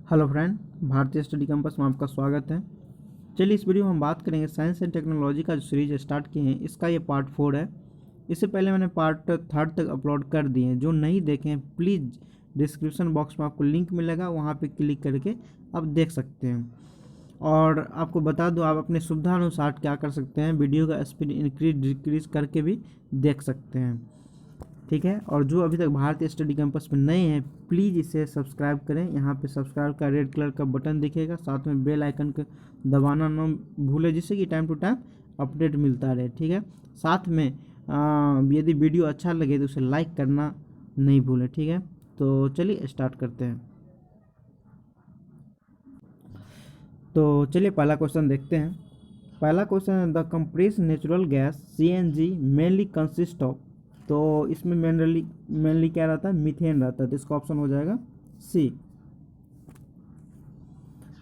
Hello friend, भारतीय study campus में आपका स्वागत है। चलिए इस वीडियो में हम बात करेंगे साइंस एंड टेक्नोलॉजी का जो सीरीज स्टार्ट किए हैं, इसका ये पार्ट 4 है। इससे पहले मैंने पार्ट 3 तक अपलोड कर दिए हैं। जो नहीं देखे हैं प्लीज़ डिस्क्रिप्शन बॉक्स में आपको लिंक मिलेगा, वहाँ पे क्लिक करके आप देख सकते हैं। और आपको बता दूं, आप अपने सुविधा अनुसार क्या कर सकते हैं, वीडियो का स्पीड इंक्रीज डिक्रीज करके भी देख सकते हैं। ठीक है। और जो अभी तक भारतीय स्टडी कैंपस में नए हैं प्लीज़ इसे सब्सक्राइब करें। यहाँ पे सब्सक्राइब का रेड कलर का बटन दिखेगा, साथ में बेल आइकन को दबाना ना भूलें, जिससे कि टाइम टू टाइम अपडेट मिलता रहे। ठीक है। साथ में यदि वीडियो अच्छा लगे तो उसे लाइक करना नहीं भूलें। ठीक है। तो चलिए स्टार्ट करते हैं। तो चलिए पहला क्वेश्चन देखते हैं। पहला क्वेश्चन है the compressed natural gas CNG mainly consist of. तो इसमें मेनली क्या रहता है, मीथेन रहता है, तो इसका ऑप्शन हो जाएगा सी।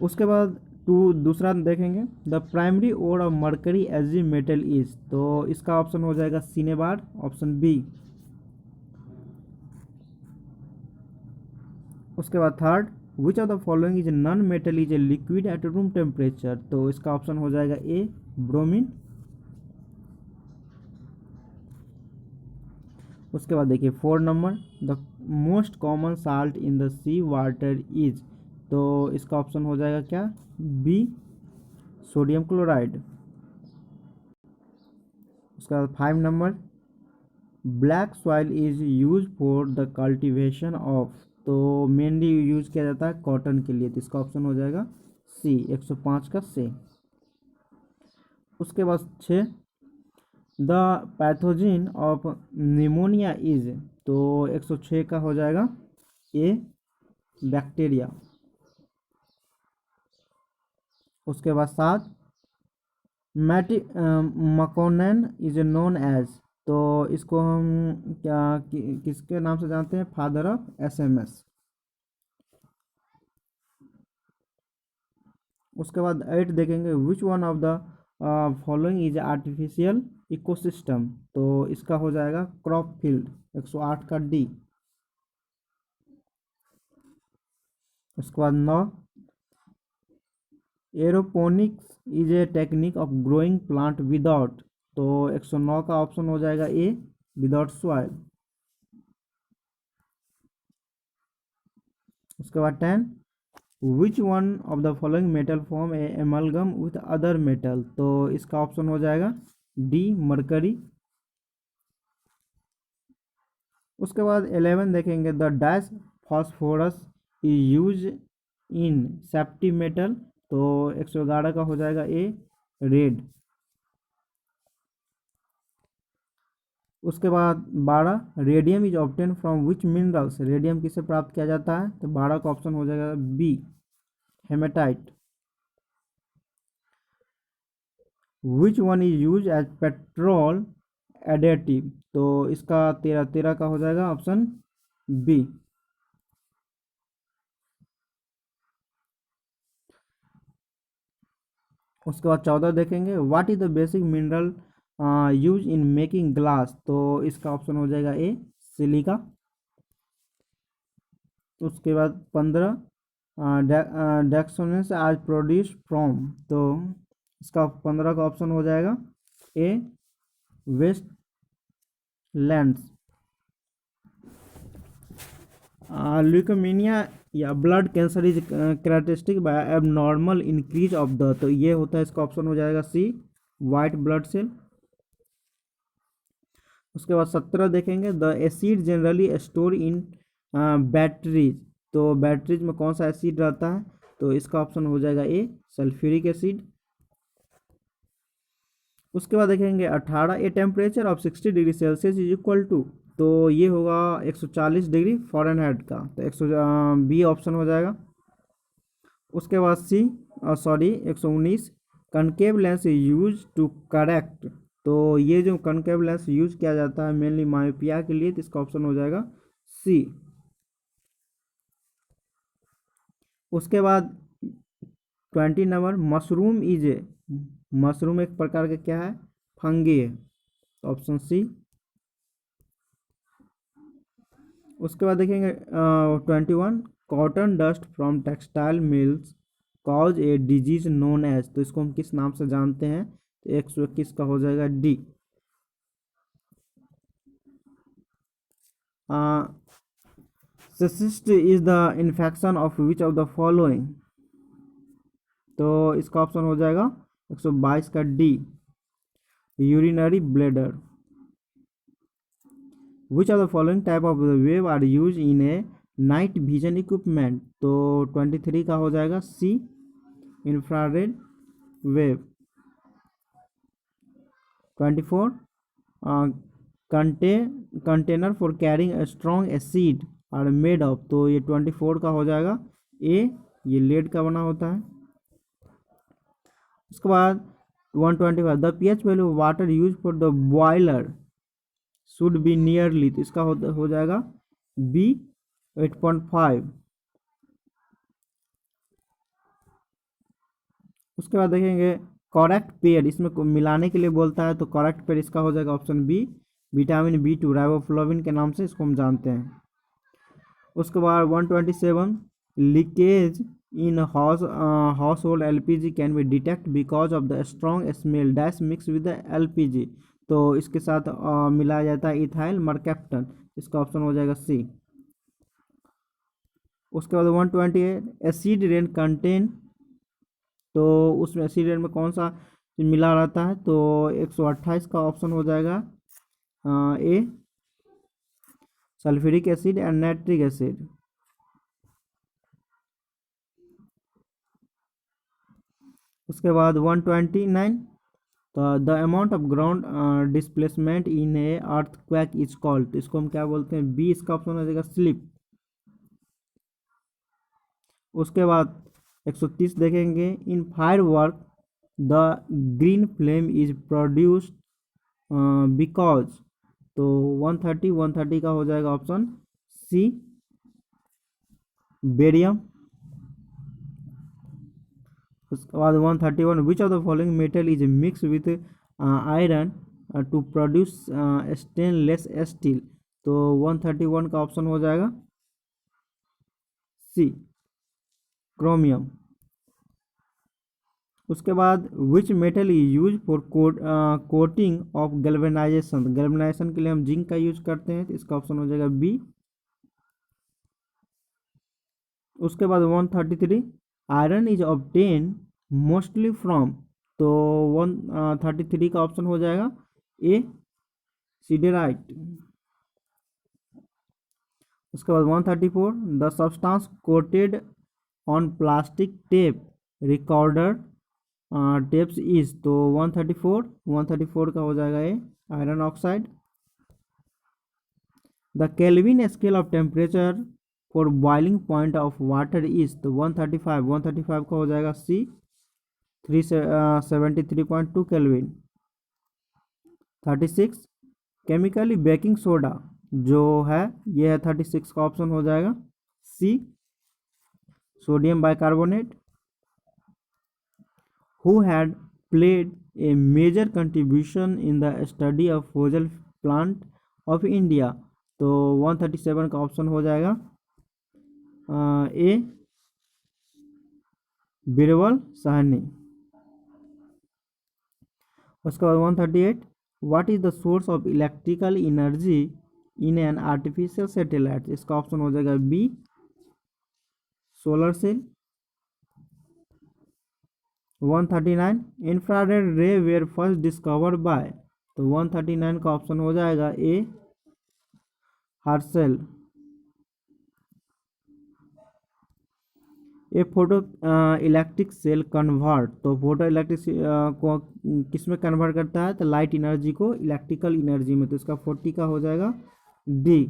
उसके बाद दूसरा देखेंगे the primary ore of mercury as a metal is. तो इसका ऑप्शन हो जाएगा सिनेबार, ऑप्शन बी। उसके बाद third which of the following is non metal is a liquid at room temperature. तो इसका ऑप्शन हो जाएगा ए, ब्रोमीन। उसके बाद देखिए 4 number the most common salt in the sea water is. तो इसका ऑप्शन हो जाएगा क्या, बी, सोडियम क्लोराइड। उसके बाद 5 number black soil is use for the cultivation of. तो मेनली यूज किया जाता है कॉटन के लिए, तो इसका ऑप्शन हो जाएगा सी, 105 का सी। उसके बाद 6 the pathogen of pneumonia is. तो 106 का हो जाएगा ए, बैक्टीरिया। उसके बाद 7 मैटी मकोनन इज नोन एज। तो इसको हम किसके नाम से जानते हैं, फादर ऑफ SMS। उसके बाद 8 देखेंगे विच one of the following is artificial ecosystem. तो इसका हो जाएगा क्रॉप फील्ड, 108 का डी। उसके बाद 9 aeroponics is a technique of growing plant without. तो 109 का ऑप्शन हो जाएगा ए, विदाउट सॉइल। उसके बाद 10 विच one of the following metal form A amalgam with other metal. तो इसका ऑप्शन हो जाएगा डी, मरकरी। उसके बाद 11 देखेंगे the dash phosphorus is use in safety metal. तो 111 का हो जाएगा ए, रेड। उसके बाद 12 radium is obtain from which minerals. Radium किससे प्राप्त किया जाता है, तो 12 का ऑप्शन हो जाएगा B, haematite. Which one is use as petrol additive. तो इसका 13 का हो जाएगा ऑप्शन बी। उसके बाद 14 देखेंगे what is the basic mineral use in making glass. तो इसका ऑप्शन हो जाएगा ए, सिलिका। उसके बाद 15 डेक्सोनेस आज प्रोड्यूस फ्रॉम। तो इसका 15 का ऑप्शन हो जाएगा ए, वेस्ट लैंड्स। ल्यूकेमिया या blood cancer is characteristic by abnormal increase of the. तो ये होता है, इसका ऑप्शन हो जाएगा सी, वाइट ब्लड सेल। उसके बाद 17 देखेंगे the acid generally store in batteries. तो बैटरीज में कौन सा एसिड रहता है, तो इसका ऑप्शन हो जाएगा ए, सल्फ्यूरिक एसिड। उसके बाद देखेंगे 18 a temperature of 60 degree Celsius is equal to. तो ये होगा 140 डिग्री फ़ारेनहाइट का, तो 100 बी ऑप्शन हो जाएगा। उसके बाद C, 119 concave lens use to correct. तो ये जो कनकेव लेंस यूज किया जाता है मेनली मायोपिया के लिए, तो इसका ऑप्शन हो जाएगा सी। उसके बाद 20 number mushroom is a. Mushroom एक प्रकार का क्या है, फंगी है, तो ऑप्शन सी। उसके बाद देखेंगे 21 cotton dust from textile mills cause a disease known as, तो इसको हम किस नाम से जानते हैं, तो 121 का हो जाएगा D. Cyst is the infection of which of the following, तो इसका ऑप्शन हो जाएगा 122 का D, urinary bladder. Which of the following type of wave are use in a night vision equipment, तो 23 का हो जाएगा C, infrared wave. 24 container for carrying a strong acid are made of, तो ये 24 का हो जाएगा ए, ये लेड का बना होता है। उसके बाद 125 the pH value water use for the boiler should be nearly, तो इसका हो जाएगा बी 8.5। उसके बाद देखेंगे करेक्ट पेयर, इसमें मिलाने के लिए बोलता है, तो करेक्ट पेयर इसका हो जाएगा option B, vitamin B2 riboflavin के नाम से इसको हम जानते हैं। उसके बाद 127 leakage in house hold LPG can be detect because of the strong smell dash mix with the LPG, तो इसके साथ मिलाया जाता है इथाइल मरकैप्टन, इसका ऑप्शन हो जाएगा सी। उसके बाद 128 एसिड रेन कंटेन, तो उसमें एसिड रेन में कौन सा मिला रहता है, तो 128 का ऑप्शन हो जाएगा A, sulphuric acid and nitric acid. उसके बाद 129 तो the amount of ground displacement in a earthquake is called, तो इसको हम क्या बोलते हैं, बी, इसका ऑप्शन हो जाएगा स्लिप। उसके बाद 130 देखेंगे in fire work the green flame is produced because, तो 130 का हो जाएगा ऑप्शन सी, बेरियम। उसके बाद 131 which of the following metal is mix with iron to produce stainless steel, तो 131 का ऑप्शन हो जाएगा सी, क्रोमियम। उसके बाद which metal is use for coating of galvanisation, galvanisation के लिए हम जिंक का यूज करते हैं, तो इसका ऑप्शन हो जाएगा बी। उसके बाद 133 iron is obtain mostly from, तो 133 का ऑप्शन हो जाएगा ए, सिडेराइट। उसके बाद 134 the substance coated on plastic tape recorder tapes is, तो 134 का हो जाएगा A, iron oxide. The kelvin scale of temperature for boiling point of water is, तो 135 का हो जाएगा C, 373.2 kelvin. 36 chemically baking soda जो है ये है 36 का ऑप्शन हो जाएगा C, sodium bicarbonate. Who had played a major contribution in the study of fossil plant of India, तो 137 का ऑप्शन हो जाएगा ए, बीरबल साहनी। उसके बाद 138 what is the source of electrical energy in an artificial satellite, इसका ऑप्शन हो जाएगा बी, सोलर सेल। 139 इंफ्रारेड रे वेयर फर्स्ट डिस्कवर्ड बाय, तो 139 का ऑप्शन हो जाएगा ए, हर्शेल। ए फोटो इलेक्ट्रिक सेल कन्वर्ट, तो फोटो इलेक्ट्रिक को किस में कन्वर्ट करता है, तो लाइट एनर्जी को इलेक्ट्रिकल एनर्जी में, तो इसका 40 का हो जाएगा डी।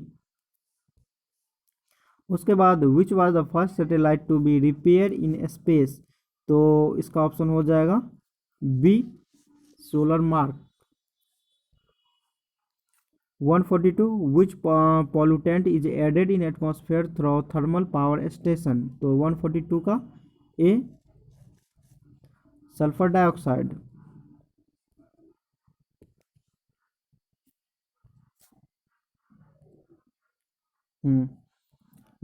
उसके बाद which was the first satellite to be repair in space, तो इसका ऑप्शन हो जाएगा B, solar mark. 142 which pollutant is added in atmosphere through thermal power station, तो 142 का ए, सल्फर डाइऑक्साइड।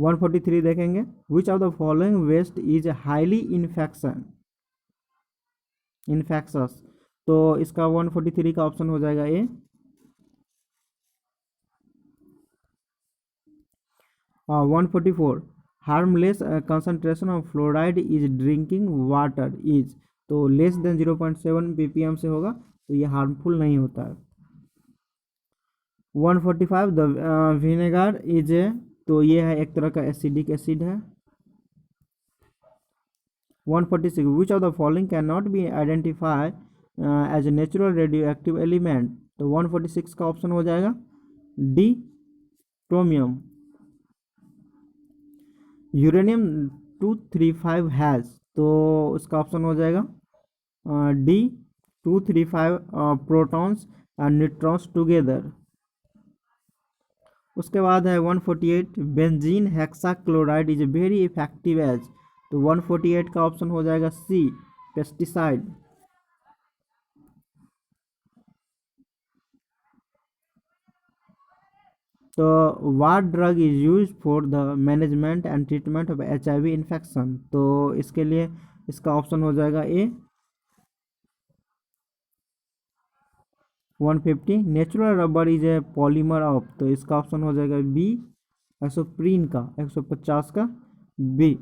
143 देखेंगे, which of the following waste is highly infectious. तो इसका 143 का ऑप्शन हो जाएगा A. 144 harmless concentration of fluoride is drinking water is. तो less than 0.7 ppm से होगा, तो ये हार्मफुल नहीं होता है। 145 द विनेगर इज ए, तो ये है एक तरह का एसिडिक एसिड है। 146 which of the following can not be identify as a natural radioactive element. तो 146 का ऑप्शन हो जाएगा डी, क्रोमियम। यूरेनियम 235 हैज़, तो उसका ऑप्शन हो जाएगा D, 235 protons and neutrons together. उसके बाद है 148 benzene hexachloride is very effective as. तो 148 का ऑप्शन हो जाएगा सी, पेस्टिसाइड। तो what drug is use for the management and treatment of HIV infection. तो इसके लिए इसका ऑप्शन हो जाएगा A. 150 natural rubber is a polymer of. तो इसका ऑप्शन हो जाएगा बी, एसोप्रीन का 150 का बी।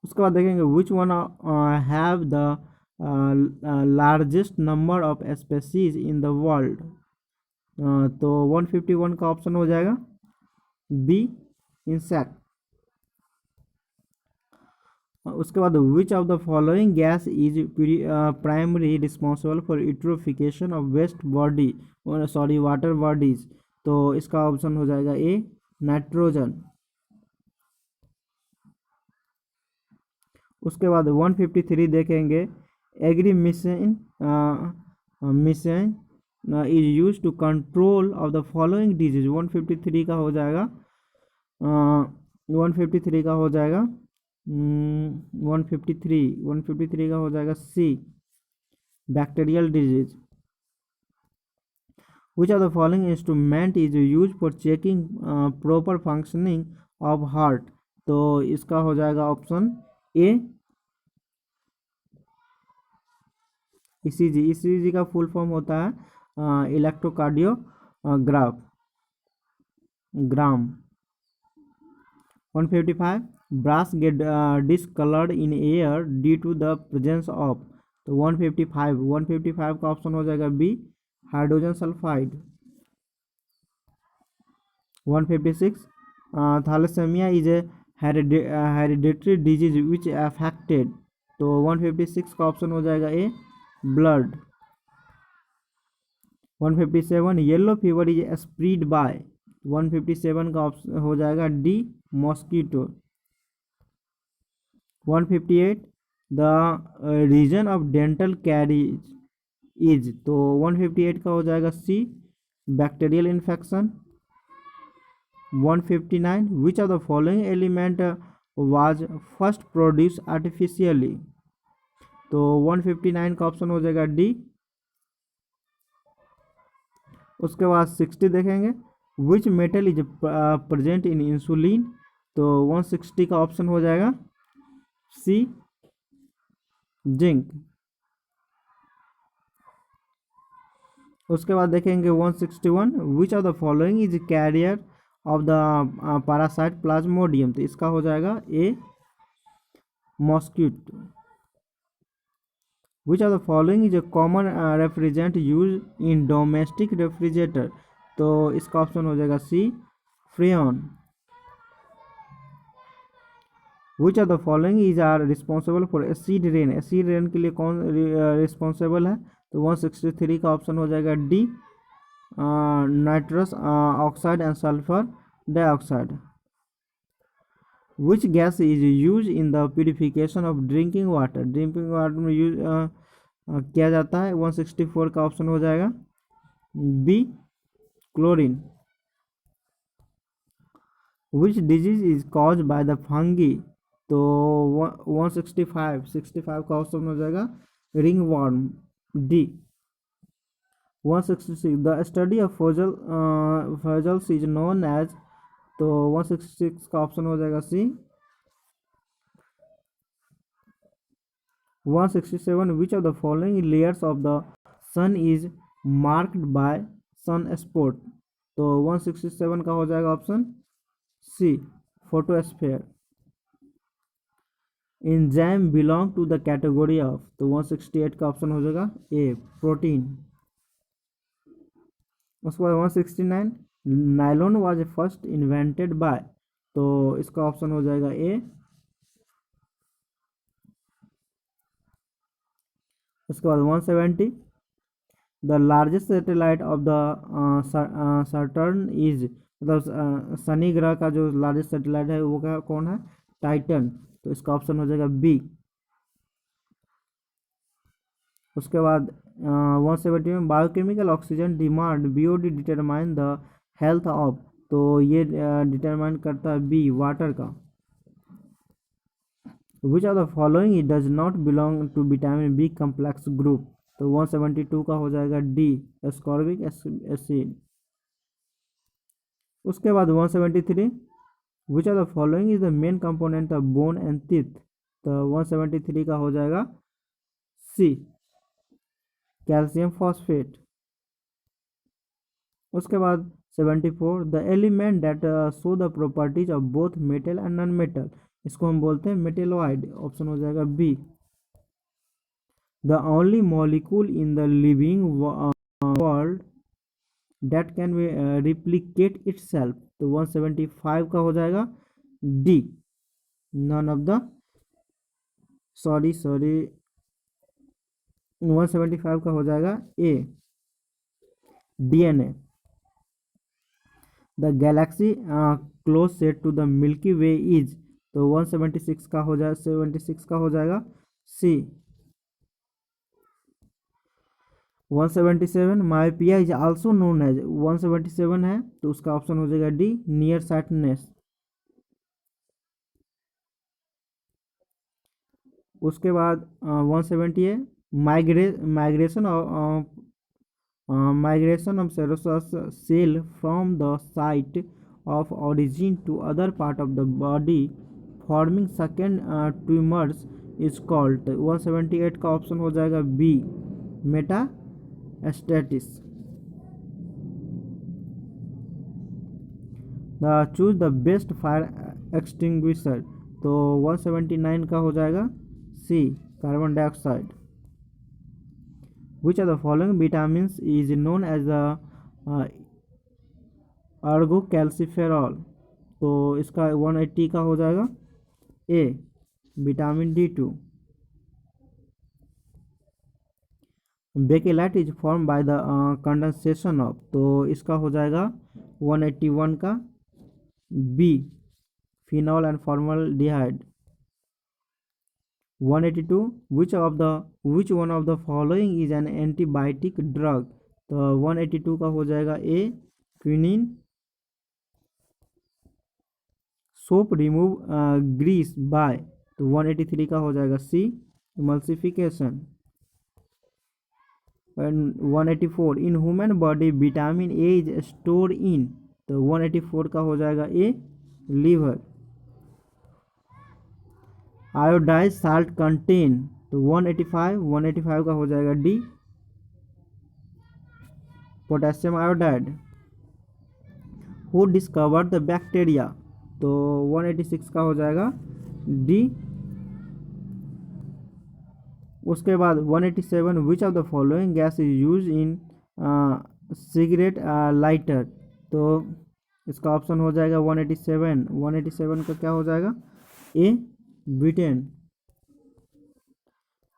उसके बाद देखेंगे which one have the largest number of species in the world. तो 151 का ऑप्शन हो जाएगा बी, इंसेक्ट। उसके बाद which of the following gas is primary responsible for eutrophication of waste body, sorry water bodies. तो इसका ऑप्शन हो जाएगा ए, नाइट्रोजन। उसके बाद 153 देखेंगे agrimycin mission is use to control of the following disease. 153 का हो जाएगा 153 का हो जाएगा 153 का हो जाएगा C, bacterial disease. Which of the following instrument is use for checking proper functioning of heart. तो इसका हो जाएगा ऑप्शन ए, ECG। ECG का फुल फॉर्म होता है electrocardiogram. 155 brass get discolored in air due to the presence of। तो 155 का option हो जाएगा B, hydrogen sulphide. 156 thalassemia is a hereditary disease which affected. तो 156 का ऑप्शन हो जाएगा A, blood. 157 yellow fever is spread by. 157 का ऑप्शन हो जाएगा D, mosquito. 158 the reason of dental caries is. तो 158 का हो जाएगा C, bacterial infection. 159 which of the following element was first produce artificially. तो 159 का ऑप्शन हो जाएगा डी। उसके बाद 60 देखेंगे which metal is present in insulin. तो 160 का ऑप्शन हो जाएगा सी, जिंक। उसके बाद देखेंगे 161 which of the following is carrier of the parasite plasmodium. तो इसका हो जाएगा A, mosquito. Which of the following is a common refrigerant use in domestic refrigerator. तो इसका ऑप्शन हो जाएगा C, freon. Which of the following is are responsible for acid rain. Acid rain के लिए कौन रिस्पॉन्सिबल है। तो 163 का ऑप्शन हो जाएगा D, nitrous oxide and sulphur dioxide. Which gas is use in the purification of drinking water. Drinking water में use किया जाता है। 164 का ऑप्शन हो जाएगा B, chlorine. Which disease is cause by the fungi. तो 165 का ऑप्शन हो जाएगा ring worm, D. 166 the study of flagellates is known as. तो 166 का ऑप्शन हो जाएगा C. 167 which of the following layers of the sun is marked by sunspot. तो 167 का हो जाएगा option C, photosphere. Enzyme belong to the category of, तो 168 का ऑप्शन हो जाएगा ए, प्रोटीन। उसके बाद 169 nylon was first invented by, तो इसका ऑप्शन हो जाएगा ए। उसके बाद 170 the largest satellite of the Saturn is, मतलब शनि ग्रह का जो लार्जेस्ट सैटेलाइट है वो क्या कौन है, टाइटन, तो इसका ऑप्शन हो जाएगा बी। उसके बाद 170 में biochemical oxygen demand BOD determine the health of, तो ये डिटरमाइन करता है बी, वाटर का। Which of the following it does not belong to vitamin B complex group, तो 172 का हो जाएगा डी, एस्कॉर्बिक एसिड। उसके बाद 173 विच of the following is the main component of bone and teeth, तो 173 का हो जाएगा सी, कैल्शियम फॉस्फेट। उसके बाद 74 the element that show the properties of both metal and non metal, इसको हम बोलते हैं मेटेलॉइड, ऑप्शन हो जाएगा B. The only molecule in the living world that can replicate itself, तो 175 का हो जाएगा D, none of the, sorry 175 का हो जाएगा A, DNA. The galaxy closest to the milky way is, तो 176 का हो जाएगा, 76 का हो जाएगा सी। 177 myopia is also known as, 177 है तो उसका ऑप्शन हो जाएगा डी, नियर साइटनेस। उसके बाद 170 है migration of cancerous cell from the site of origin to other part of the body forming second tumours is called, 178 का ऑप्शन हो जाएगा B, metastasis. Choose the best fire extinguisher, तो 179 का हो जाएगा C, carbon dioxide. Which of the following vitamins is known as अर्गो कैल्सिफेरॉल, तो इसका 180 का हो जाएगा A, vitamin D2। Bakelite is form by the condensation of, तो इसका हो जाएगा 181 का B, phenol and formaldehyde. 182 which one of the following is an antibiotic drug, तो 182 का हो जाएगा A, quinine. Soap remove grease by, तो 183 का हो जाएगा C, emulsification. 184 in human body vitamin A is store in, तो 184 का हो जाएगा A, liver. Iodized salt contain, तो 185 का हो जाएगा D, potassium iodide. Who discover the bacteria, तो 186 का हो जाएगा डी। उसके बाद 187 विच of the following gas is use in cigarette lighter, तो इसका ऑप्शन हो जाएगा 187 का क्या हो जाएगा A, butane.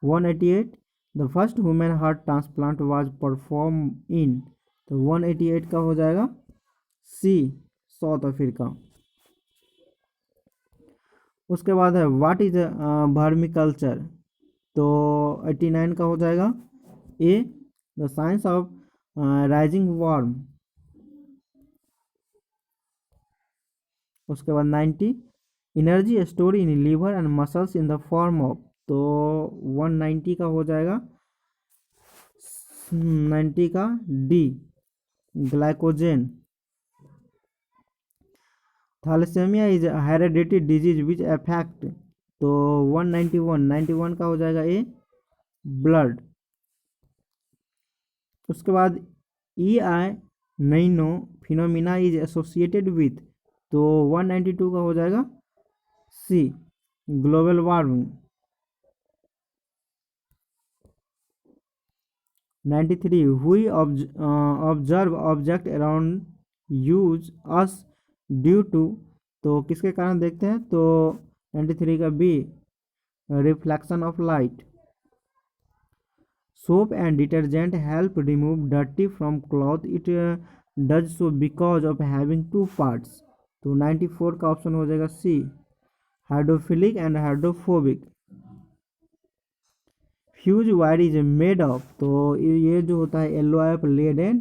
188 the first human heart transplant was perform in, तो 188 का हो जाएगा सी, साउथ अफ्रीका। उसके बाद है व्हाट इज वर्मिकल्चर, तो 89 का हो जाएगा A, the science of rising worm. उसके बाद 90 energy store in liver and muscles in the form of, तो 190 का हो जाएगा 90 का D, glycogen. Thalassemia is hereditary disease which affect, तो 191 का हो जाएगा ए ब्लड। उसके बाद El Nino phenomena is associated with, तो 192 का हो जाएगा सी ग्लोबल वार्मिंग। 93 हुई observe object around use us due to, तो किसके कारण देखते हैं, तो 93 का B reflection of light. Soap and detergent help remove dirty from cloth, it does so because of having two parts, तो 94 का ऑप्शन हो जाएगा C hydrophilic and hydrophobic. Fuse wire is made of, तो ये जो होता है एल्लोय लेड एंड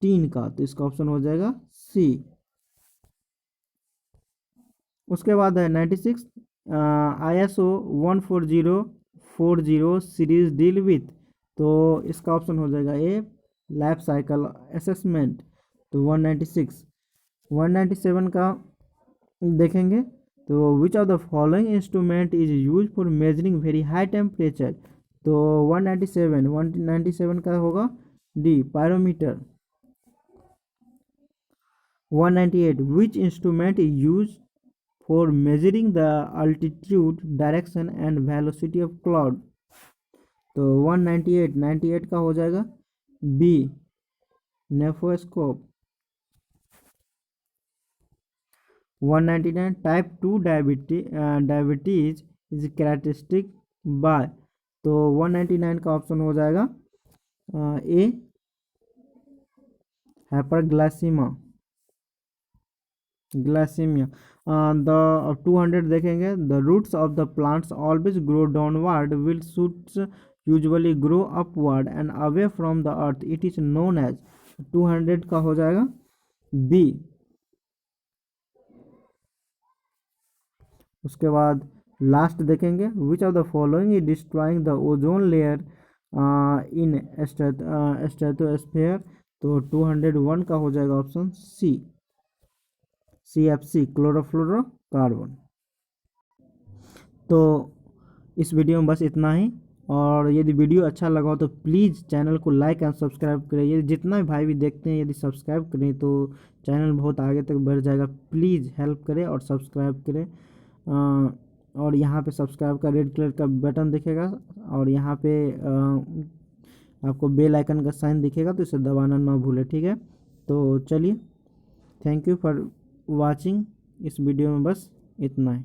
टीन का, तो इसका ऑप्शन हो जाएगा सी। उसके बाद है 96 ISO 14040 सीरीज डील विथ, तो इसका ऑप्शन हो जाएगा ए लाइफ साइकिल असेसमेंट, तो 196। 197 का देखेंगे, तो which of the following instrument is use for measuring very high temperature, तो 197 का होगा D pyrometer. 198 which instrument is use for measuring the altitude direction and velocity of cloud, तो 198 का हो जाएगा B nephoscope. 199 type 2 diabetes is characteristic by, तो 199 का option हो जाएगा ए हाइपरग्लाइसीमिया। द 200 देखेंगे, the roots of the plants always grow downward will shoots usually grow upward and away from the earth, it is known as, 200 का हो जाएगा B. उसके बाद लास्ट देखेंगे, which of the following is destroying the ozone layer in stratosphere, तो 201 का हो जाएगा ऑप्शन सी CFC क्लोरोफ्लोरोकार्बन। तो इस वीडियो में बस इतना ही, और यदि वीडियो अच्छा लगा हो तो प्लीज़ चैनल को लाइक एंड सब्सक्राइब करें। यदि जितना भी भाई भी देखते हैं यदि सब्सक्राइब करें तो चैनल बहुत आगे तक बढ़ जाएगा। प्लीज़ हेल्प करें और सब्सक्राइब करें। और यहाँ पे सब्सक्राइब का रेड कलर का बटन दिखेगा, और यहाँ पे आपको बेल आइकन का साइन दिखेगा, तो इसे दबाना ना भूलें, ठीक है। तो चलिए, थैंक यू फॉर वाचिंग। इस वीडियो में बस इतना ही।